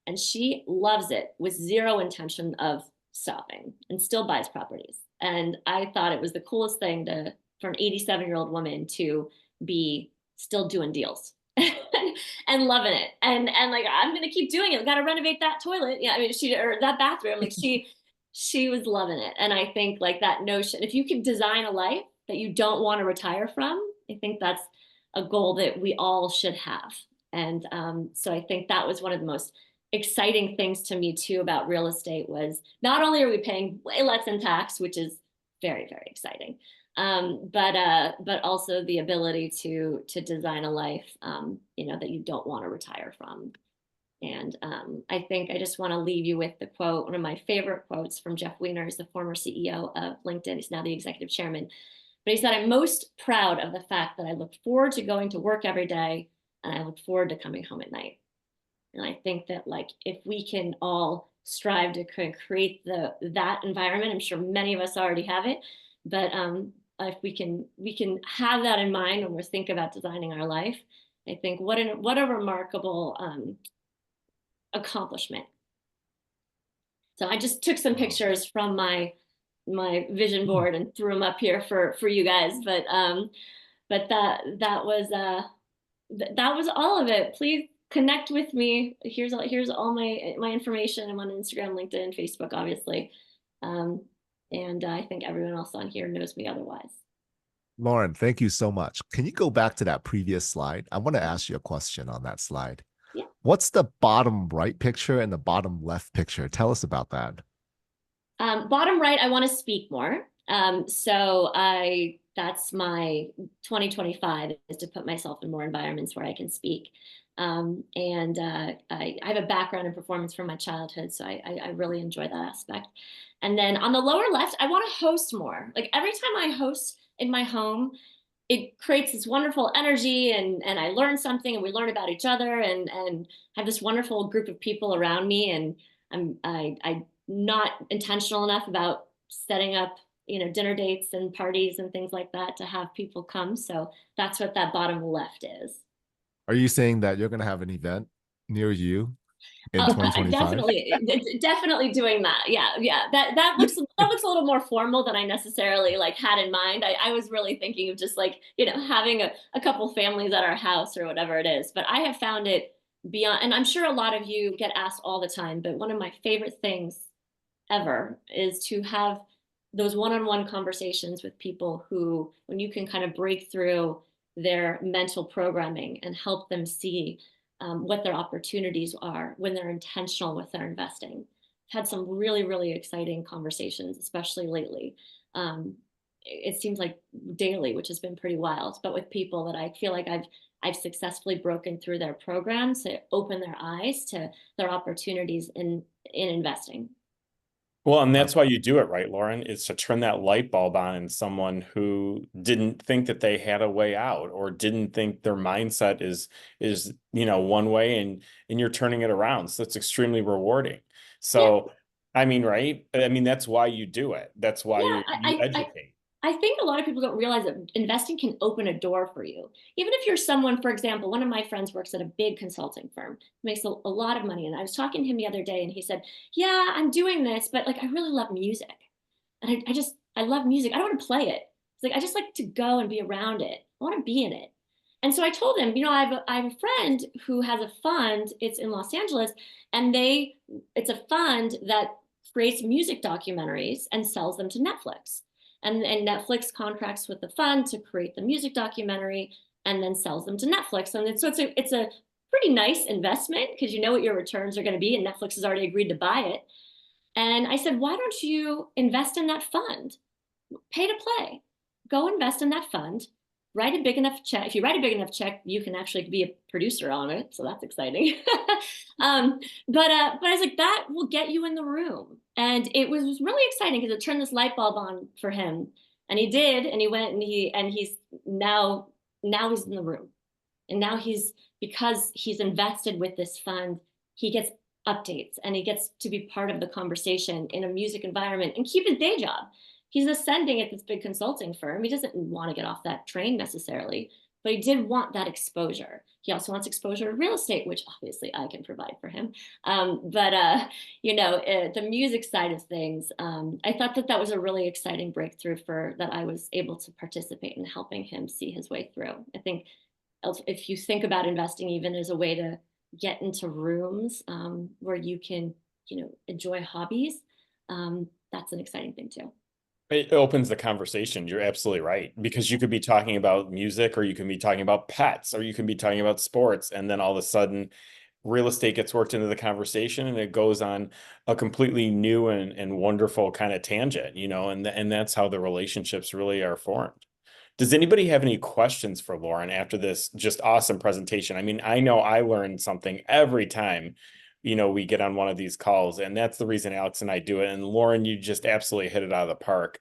S4: and she loves it with zero intention of stopping and still buys properties. And I thought it was the coolest thing for an 87-year-old woman to be still doing deals and loving it. And like, I'm going to keep doing it. We got to renovate that toilet. Yeah. I mean, or that bathroom, like she was loving it. And I think like that notion, if you can design a life that you don't want to retire from, I think that's a goal that we all should have. And so I think that was one of the most exciting things to me too about real estate was not only are we paying way less in tax, which is very, very exciting, but also the ability to design a life, you know, that you don't want to retire from. And I think I just want to leave you with the quote, one of my favorite quotes from Jeff Weiner, is the former CEO of LinkedIn. He's now the executive chairman. But he said, I'm most proud of the fact that I look forward to going to work every day and I look forward to coming home at night. And I think that like if we can all strive to create that environment, I'm sure many of us already have it, but if we can have that in mind when we think about designing our life, I think what a remarkable accomplishment. So I just took some pictures from my vision board and threw them up here for you guys, but that was all of it. Please connect with me. Here's all my information. I'm on Instagram, LinkedIn, Facebook, obviously. And I think everyone else on here knows me otherwise.
S3: Lauren, thank you so much. Can you go back to that previous slide? I want to ask you a question on that slide.
S4: Yeah.
S3: What's the bottom right picture and the bottom left picture? Tell us about that.
S4: Bottom right, I want to speak more. So that's my 2025 is to put myself in more environments where I can speak. And I have a background in performance from my childhood, so I really enjoy that aspect. And then on the lower left, I want to host more. Like every time I host in my home, it creates this wonderful energy and I learn something and we learn about each other and have this wonderful group of people around me. And I'm not intentional enough about setting up, you know, dinner dates and parties and things like that to have people come. So that's what that bottom left is.
S3: Are you saying that you're going to have an event near you in 2025?
S4: Definitely doing that. Yeah. That looks a little more formal than I necessarily like had in mind. I was really thinking of just like, you know, having a couple families at our house or whatever it is. But I have found it beyond, and I'm sure a lot of you get asked all the time, but one of my favorite things ever is to have those one-on-one conversations with people who, when you can kind of break through their mental programming and help them see what their opportunities are when they're intentional with their investing. I've had some really, really exciting conversations, especially lately. It seems like daily, which has been pretty wild, but with people that I feel like I've successfully broken through their programs to open their eyes to their opportunities in investing.
S5: Well, and that's why you do it, right, Lauren? It's to turn that light bulb on in someone who didn't think that they had a way out or didn't think their mindset is you know, one way and you're turning it around. So it's extremely rewarding. So, yeah. I mean, right? I mean, that's why you do it. That's why you educate.
S4: I think a lot of people don't realize that investing can open a door for you. Even if you're someone, for example, one of my friends works at a big consulting firm, makes a lot of money. And I was talking to him the other day and he said, yeah, I'm doing this, but like, I really love music. And I love music. I don't want to play it. It's like, I just like to go and be around it. I want to be in it. And so I told him, you know, I have a friend who has a fund. It's in Los Angeles and it's a fund that creates music documentaries and sells them to Netflix. And Netflix contracts with the fund to create the music documentary and then sells them to Netflix. And so it's a pretty nice investment because you know what your returns are going to be and Netflix has already agreed to buy it. And I said, why don't you invest in that fund? Pay to play. Go invest in that fund. Write a big enough check. If you write a big enough check, you can actually be a producer on it. So that's exciting. But I was like, that will get you in the room. And it was really exciting because it turned this light bulb on for him. And he did, and he went and he's now he's in the room. And now because he's invested with this fund, he gets updates and he gets to be part of the conversation in a music environment and keep his day job. He's ascending at this big consulting firm. He doesn't want to get off that train necessarily, but he did want that exposure. He also wants exposure to real estate, which obviously I can provide for him. The music side of things, I thought that was a really exciting breakthrough that I was able to participate in helping him see his way through. I think if you think about investing even as a way to get into rooms where you can, enjoy hobbies, that's an exciting thing too.
S5: It opens the conversation. You're absolutely right. Because you could be talking about music, or you can be talking about pets, or you can be talking about sports. And then all of a sudden, real estate gets worked into the conversation, and it goes on a completely new and wonderful kind of tangent, and that's how the relationships really are formed. Does anybody have any questions for Lauren after this just awesome presentation? I mean, I know I learned something every time we get on one of these calls, and that's the reason Alex and I do it. And Lauren, you just absolutely hit it out of the park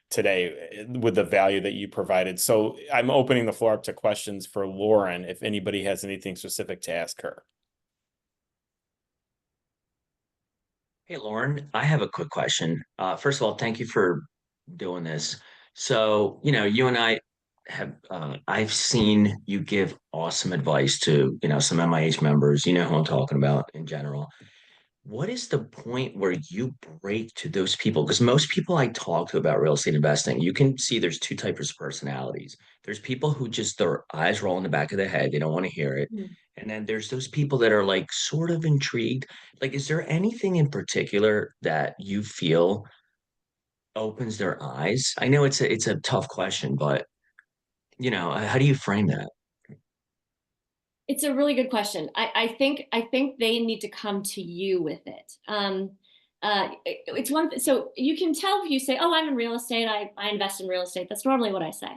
S5: today with the value that you provided. So I'm opening the floor up to questions for Lauren, if anybody has anything specific to ask her.
S6: Hey, Lauren, I have a quick question. First of all, thank you for doing this. So, you and I I've seen you give awesome advice to, some MIH members. You know who I'm talking about in general. What is the point where you break to those people? Because most people I talk to about real estate investing, you can see there's two types of personalities. There's people who just their eyes roll in the back of their head, they don't want to hear it.
S4: Mm.
S6: And then there's those people that are like sort of intrigued. Like, is there anything in particular that you feel opens their eyes? I know it's a tough question, but how do you frame that?
S4: It's a really good question. I think they need to come to you with it. It's one. So you can tell if you say, "Oh, I'm in real estate. I invest in real estate." That's normally what I say.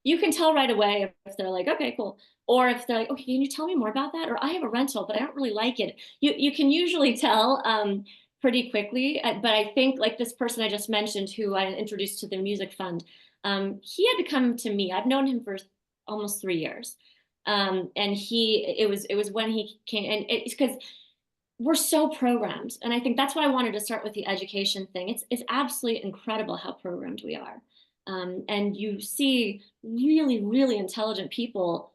S4: You can tell right away if they're like, "Okay, cool," or if they're like, "Okay, can you tell me more about that?" Or I have a rental, but I don't really like it. You can usually tell pretty quickly. But I think like this person I just mentioned, who I introduced to the music fund, he had to come to me. I've known him for almost 3 years. And it was when he came, and it's because we're so programmed. And I think that's why I wanted to start with the education thing. It's absolutely incredible how programmed we are. And you see really, really intelligent people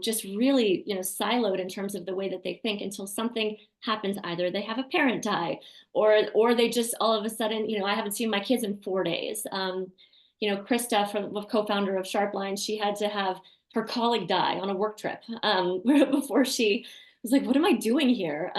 S4: just really, siloed in terms of the way that they think until something happens. Either they have a parent die, or they just all of a sudden, I haven't seen my kids in 4 days. Krista, the co-founder of Sharpen, she had to have her colleague die on a work trip before she was like, what am I doing here?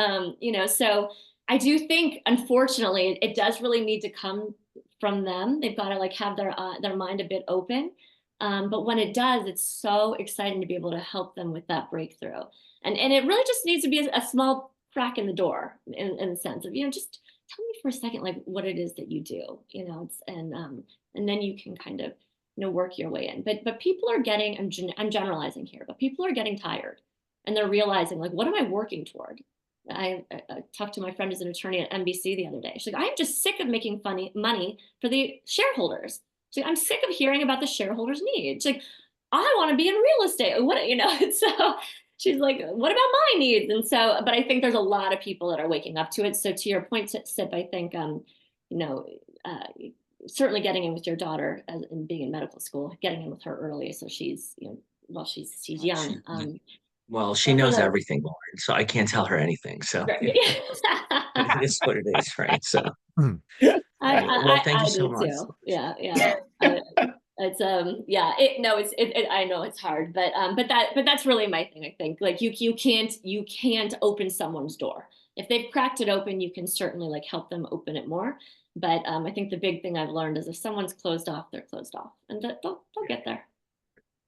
S4: So I do think, unfortunately, it does really need to come from them. They've got to like have their mind a bit open. But when it does, it's so exciting to be able to help them with that breakthrough. And it really just needs to be a small crack in the door in the sense of, just tell me for a second, like what it is that you do, and then you can kind of, work your way in. But people are getting, I'm generalizing here, but people are getting tired, and they're realizing like, what am I working toward? I talked to my friend who's an attorney at NBC the other day. She's like, I'm just sick of making money for the shareholders. She's like, I'm sick of hearing about the shareholders' needs. She's like, I want to be in real estate. What, and so she's like, what about my needs? And so, but I think there's a lot of people that are waking up to it. So to your point, Sip, I think, certainly getting in with your daughter and being in medical school, getting in with her early, so she's, she's young.
S6: Well, she knows everything, Lauren, so I can't tell her anything. So it is what it is, right? So, well, thank you so much.
S4: Too. Yeah. It's I know it's hard, but that's really my thing. I think like you can't open someone's door. If they've cracked it open, you can certainly like help them open it more. But I think the big thing I've learned is if someone's closed off, they're closed off, and they'll get there.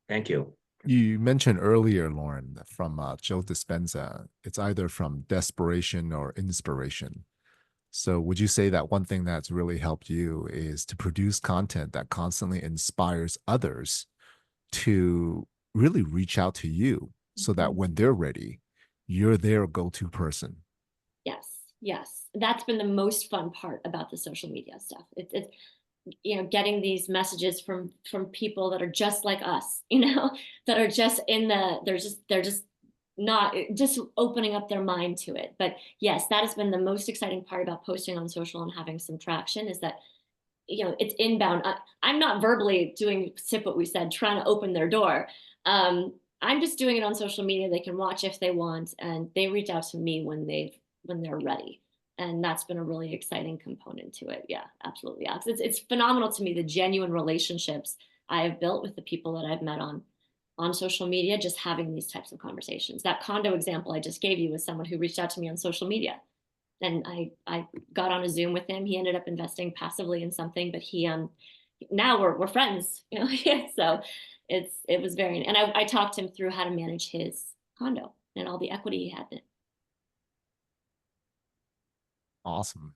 S6: Thank you.
S3: You mentioned earlier, Lauren, from Joe Dispenza, it's either from desperation or inspiration. So would you say that one thing that's really helped you is to produce content that constantly inspires others to really reach out to you so that when they're ready, you're their go-to person?
S4: Yes, yes. That's been the most fun part about the social media stuff. It's getting these messages from people that are just like us, that are just they're just not just opening up their mind to it. But yes, that has been the most exciting part about posting on social and having some traction, is that it's inbound. I'm not verbally doing sip what we said, trying to open their door. I'm just doing it on social media. They can watch if they want, and they reach out to me when they're ready. And that's been a really exciting component to it. Yeah, absolutely. Yeah. It's phenomenal to me, the genuine relationships I have built with the people that I've met on social media, just having these types of conversations. That condo example I just gave you was someone who reached out to me on social media, and I got on a Zoom with him. He ended up investing passively in something, but he now we're friends, so it was very, and I talked him through how to manage his condo and all the equity he had in it.
S3: Awesome.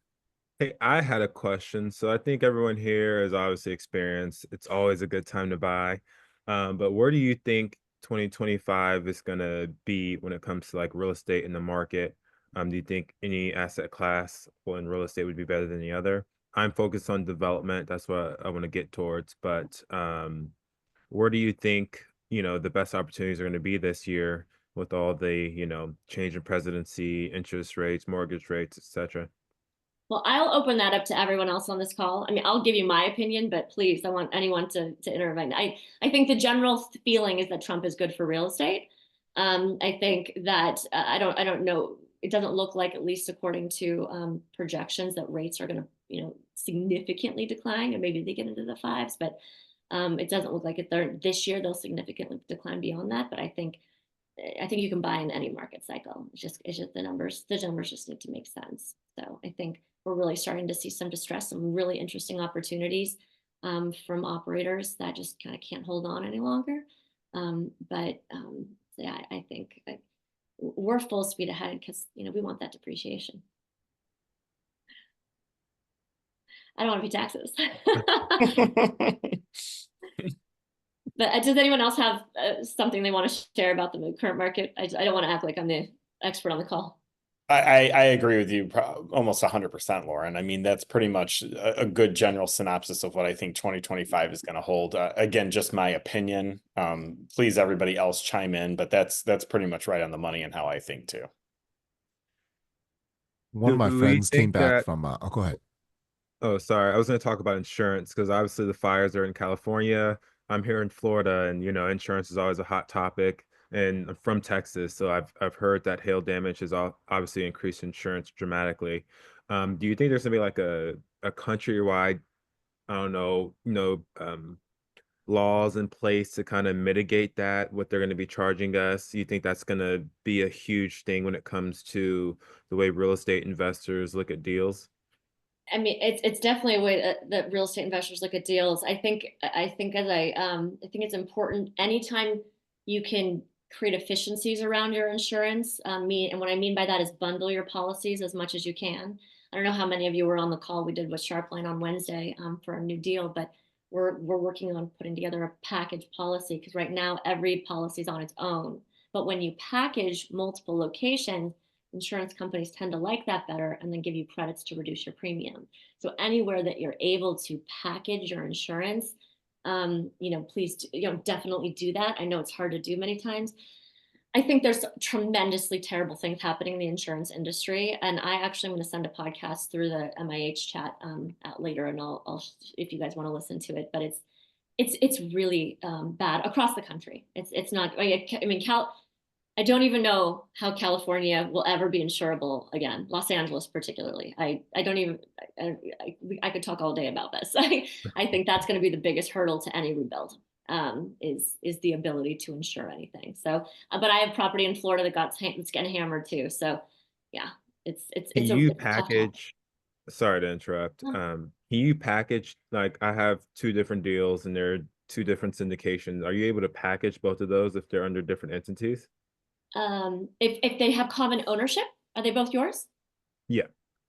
S7: Hey, I had a question. So I think everyone here has obviously experienced it's always a good time to buy. But where do you think 2025 is gonna be when it comes to like real estate in the market? Do you think any asset class or in real estate would be better than the other? I'm focused on development. That's what I want to get towards. But where do you think, the best opportunities are going to be this year with all the, change in presidency, interest rates, mortgage rates, etc.?
S4: Well, I'll open that up to everyone else on this call. I mean, I'll give you my opinion, but please, I want anyone to intervene. I think the general feeling is that Trump is good for real estate. I think that I don't know. It doesn't look like, at least according to projections, that rates are going to significantly decline, and maybe they get into the fives, but it doesn't look like it. This year they'll significantly decline beyond that. But I think you can buy in any market cycle. It's just the numbers. The numbers just need to make sense. So I think we're really starting to see some distress, some really interesting opportunities from operators that just kind of can't hold on any longer. Yeah, I think we're full speed ahead because we want that depreciation. I don't want to pay taxes. But does anyone else have something they want to share about the current market? I don't want to act like I'm the expert on the call.
S5: I agree with you almost 100%, Lauren. I mean, that's pretty much a good general synopsis of what I think 2025 is going to hold. Again, just my opinion. Please, everybody else chime in, but that's pretty much right on the money and how I think too.
S3: One of my friends came back from, oh, go ahead.
S7: Oh, sorry. I was going to talk about insurance because obviously the fires are in California. I'm here in Florida, and insurance is always a hot topic. And I'm from Texas, so I've heard that hail damage has obviously increased insurance dramatically. Do you think there's gonna be like a countrywide, I don't know, laws in place to kind of mitigate that, what they're going to be charging us? Do you think that's going to be a huge thing when it comes to the way real estate investors look at deals?
S4: I mean, it's definitely a way that real estate investors look at deals. I think it's important anytime you can create efficiencies around your insurance. And what I mean by that is bundle your policies as much as you can. I don't know how many of you were on the call we did with Sharpen on Wednesday for a new deal, but we're working on putting together a package policy, because right now every policy is on its own. But when you package multiple locations, insurance companies tend to like that better and then give you credits to reduce your premium. So anywhere that you're able to package your insurance, please, definitely do that. I know it's hard to do many times. I think there's tremendously terrible things happening in the insurance industry, and I actually am going to send a podcast through the MIH chat out later, and I'll if you guys want to listen to it. But it's really bad across the country. It's not. I mean, I don't even know how California will ever be insurable again. Los Angeles, particularly. I don't even. I could talk all day about this. I think that's going to be the biggest hurdle to any rebuild. Is the ability to insure anything. So, but I have property in Florida that's getting hammered too. So, yeah, it's
S7: you package? Sorry to interrupt. Can you package, like, I have two different deals and they're two different syndications. Are you able to package both of those if they're under different entities?
S4: If they have common ownership, are they both yours?
S7: Yeah.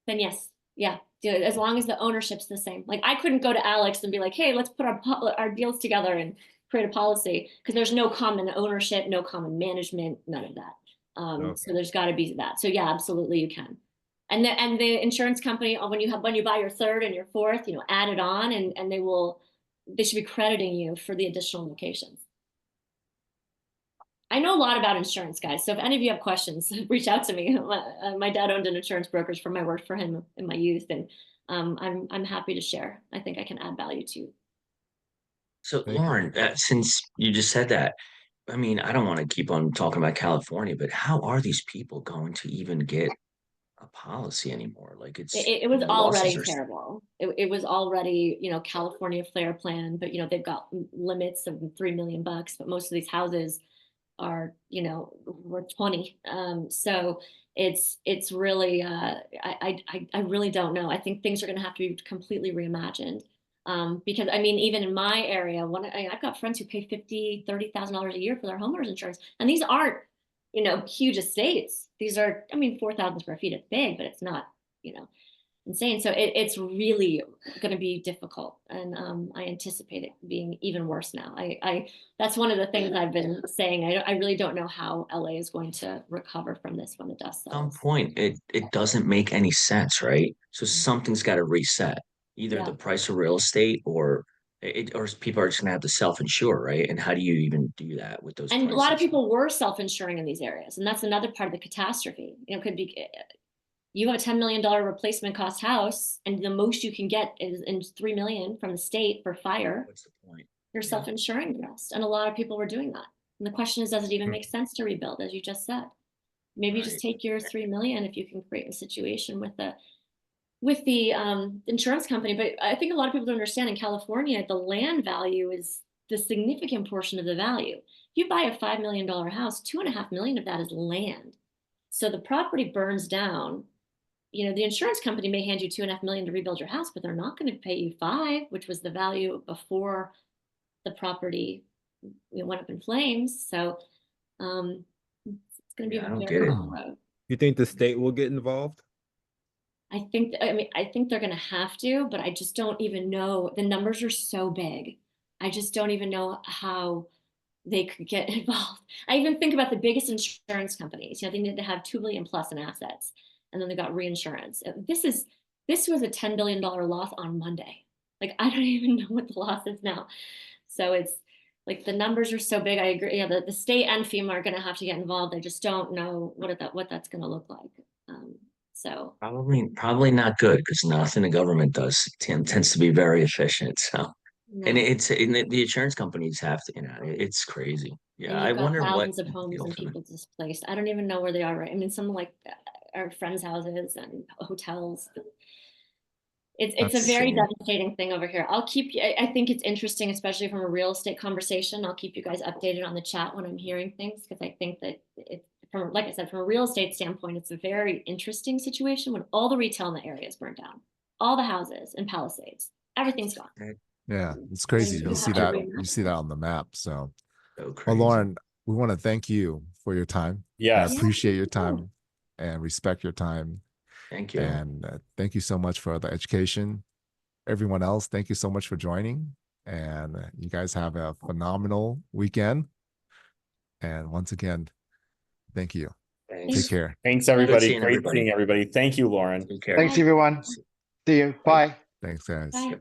S4: Then yes. Yeah, as long as the ownership's the same. Like I couldn't go to Alex and be like, hey, let's put our deals together and create a policy, because there's no common ownership, no common management, none of that.
S7: Okay.
S4: So there's got to be that. So yeah, absolutely you can. And the insurance company, when you buy your third and your fourth, add it on, and they should be crediting you for the additional locations. I know a lot about insurance, guys. So if any of you have questions, reach out to me. My dad owned an insurance brokerage firm. I worked for him in my youth, and I'm happy to share. I think I can add value to you.
S6: So, Lauren, since you just said that, I mean, I don't want to keep on talking about California, but how are these people going to even get a policy anymore? Like
S4: It was
S6: losses
S4: already
S6: are
S4: terrible. It was already, California flare plan, but they've got limits of $3 million, but most of these houses are, worth 20. So it's really, I really don't know. I think things are going to have to be completely reimagined. Because I mean, even in my area, I've got friends who pay $30,000 a year for their homeowners insurance, and these aren't, huge estates. These are, I mean, 4,000 square feet. It's big, but it's not, insane. So it's really going to be difficult, and I anticipate it being even worse now. I that's one of the things I've been saying. I really don't know how LA is going to recover from this when the dust
S6: at some
S4: settles.
S6: point it doesn't make any sense, right? So something's got to reset, either
S4: Yeah.
S6: the price of real estate or people are just gonna have to self-insure, right? And how do you even do that with those
S4: And a lot of
S6: prices?
S4: people were self-insuring in these areas, and that's another part of the catastrophe. Could be you have a $10 million replacement cost house, and the most you can get is in 3 million from the state for fire.
S6: What's the point?
S4: You're
S6: Yeah.
S4: self-insuring the rest, and a lot of people were doing that. And the question is, does it even make sense to rebuild, as you just said? Maybe you just
S6: Right.
S4: take your 3 million if you can create a situation with the insurance company. But I think a lot of people don't understand, in California, the land value is the significant portion of the value. If you buy a $5 million house, 2.5 million of that is land. So the property burns down. The insurance company may hand you 2.5 million to rebuild your house, but they're not going to pay you 5, which was the value before the property went up in flames. So it's going to be
S6: Yeah, I
S4: a
S6: don't
S4: very
S6: get it.
S4: long road.
S7: You think the state will get involved?
S4: I think they're going to have to, but I just don't even know. The numbers are so big. I just don't even know how they could get involved. I even think about the biggest insurance companies. They need to have 2 billion plus in assets, and then they got reinsurance. This was a $10 billion loss on Monday. Like, I don't even know what the loss is now. So it's like the numbers are so big. I agree. Yeah, the state and FEMA are going to have to get involved. I just don't know what that's going to look like. So
S6: Probably not good, because nothing the government does tends to be very efficient. So, and
S4: no.
S6: the insurance companies have to, it's crazy. Yeah,
S4: And
S6: I
S4: you've got
S6: wonder what
S4: thousands of homes
S6: the
S4: and
S6: ultimate.
S4: people displaced. I don't even know where they are, right? I mean, some like our friends' houses and hotels. It's a
S3: That's
S4: very
S6: Insane.
S4: devastating thing over here. I'll keep you. I think it's interesting, especially from a real estate conversation. I'll keep you guys updated on the chat when I'm hearing things, because I think that from, like I said, from a real estate standpoint, it's a very interesting situation when all the retail in the area is burned down, all the houses and Palisades, everything's gone.
S3: yeah, it's
S4: And
S3: crazy.
S4: you
S3: You see
S4: have to
S3: that
S4: reimagine.
S3: on the map. So,
S6: So
S3: well,
S6: crazy.
S3: Lauren, we want to thank you for your time. I
S5: Yes.
S3: appreciate your
S4: Yeah.
S3: time and respect your time.
S6: Thank you.
S3: And thank you so much for the education. Everyone else, thank you so much for joining. And you guys have a phenomenal weekend. And once again, thank you.
S6: Thanks.
S3: Take care.
S5: Thanks,
S6: Good
S5: everybody.
S6: seeing
S5: Great
S6: everybody.
S5: seeing everybody. Thank you, Lauren.
S6: Take care.
S8: Thanks, everyone. See you. Bye.
S3: Thanks, guys.
S4: Bye.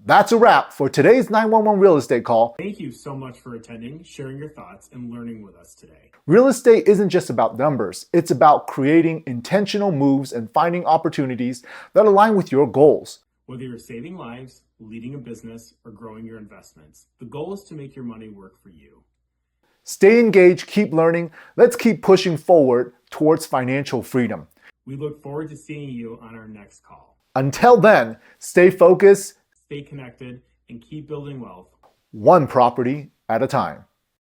S1: That's a wrap for today's 911 real estate call.
S2: Thank you so much for attending, sharing your thoughts, and learning with us today.
S1: Real estate isn't just about numbers. It's about creating intentional moves and finding opportunities that align with your goals.
S2: Whether you're saving lives, leading a business, or growing your investments, the goal is to make your money work for you.
S1: Stay engaged, keep learning. Let's keep pushing forward towards financial freedom.
S2: We look forward to seeing you on our next call.
S1: Until then, stay focused,
S2: Stay connected, and keep building wealth
S1: one property at a time.